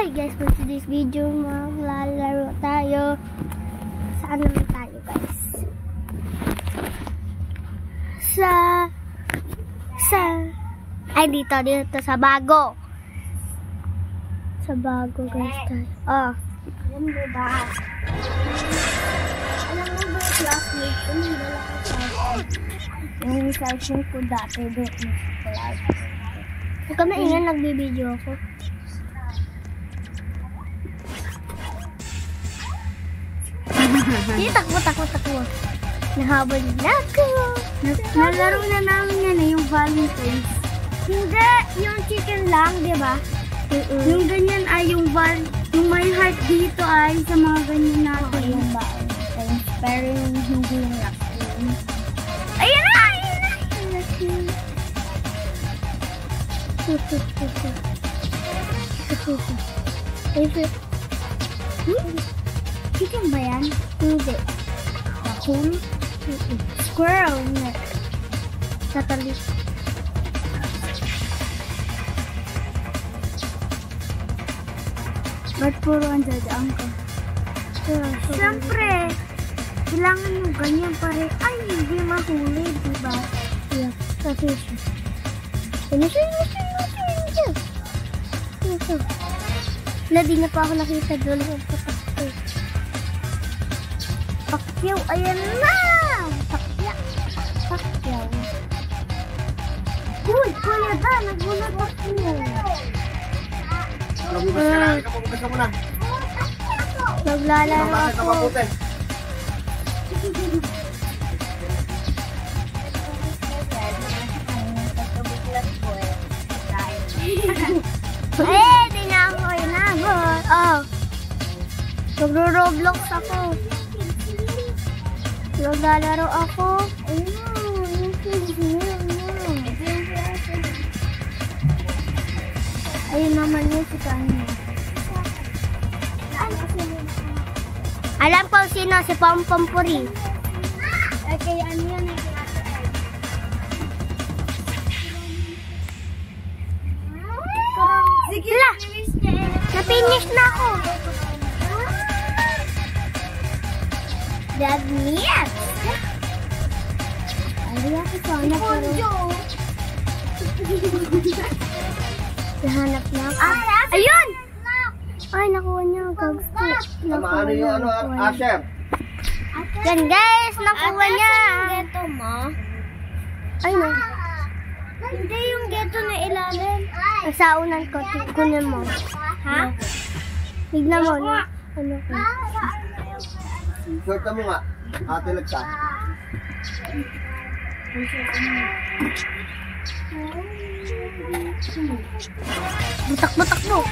Hi guys, for today's video, maglalaro tayo. Saan naman tayo guys? Dito sa bago. Sa bago guys tayo. Oh. Alam mo ba yung classmate ko? Yung classmate ko dati doon. Huwag ka maingay, nagbibideo ako. Hindi, takbo. Nahabol na ako. Nalaro na namin yan yung Valentine's. Hindi, yung chicken lang, di ba? Yung ganyan ay yung may heart dito ay sa mga ganyan natin. Yung Valentine's, pero yung hindi yung laki. Ayan na! Chicken ba yan? Hindi. Raccoon? Squirrel. Tatalis. Ba't puro ang dadaan ka? Siyempre, kailangan yung ganyan pare. Ay, hindi mahuli, diba? Yeah, kasi wala, di na pa ako nakita doon. Pakyaw, ayan na! Pakyaw. Uy, kuya da, nagulat ako. Kapabukas ka muna. Naglalaro ako. Eh, di na ako inabot. Oh. Nagro-roblox ako. Naglalaro ako. Ayun naman yun si Kanya. Alam ko sino, si Pompompuri. Okay, ano yan? Sige, na-finish na ako. That means nahanap na ako. Ayun! Ay, nakuha niya. Ano yung Asher? Yan guys, nakuha niya. Geto mo? Ay, no. Hindi yung geto na ilalim. Sa unan ko, kunin mo. Ha? Tignan mo, no? Ano ko? Short mo nga. Ate Lagsa. Butak mo.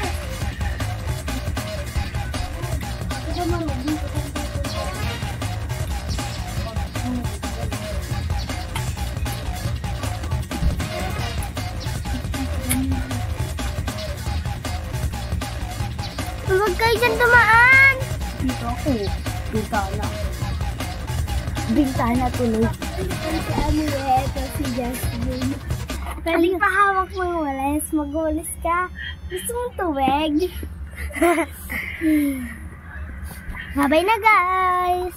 Huwag kayo dyan dumaan. Dito ako. Bintana tuloy. Si Amuleto, si Jasmine. Kaling pahawak mo yung walis. Mag-walis ka. Gusto mong tuweg. Bye na guys.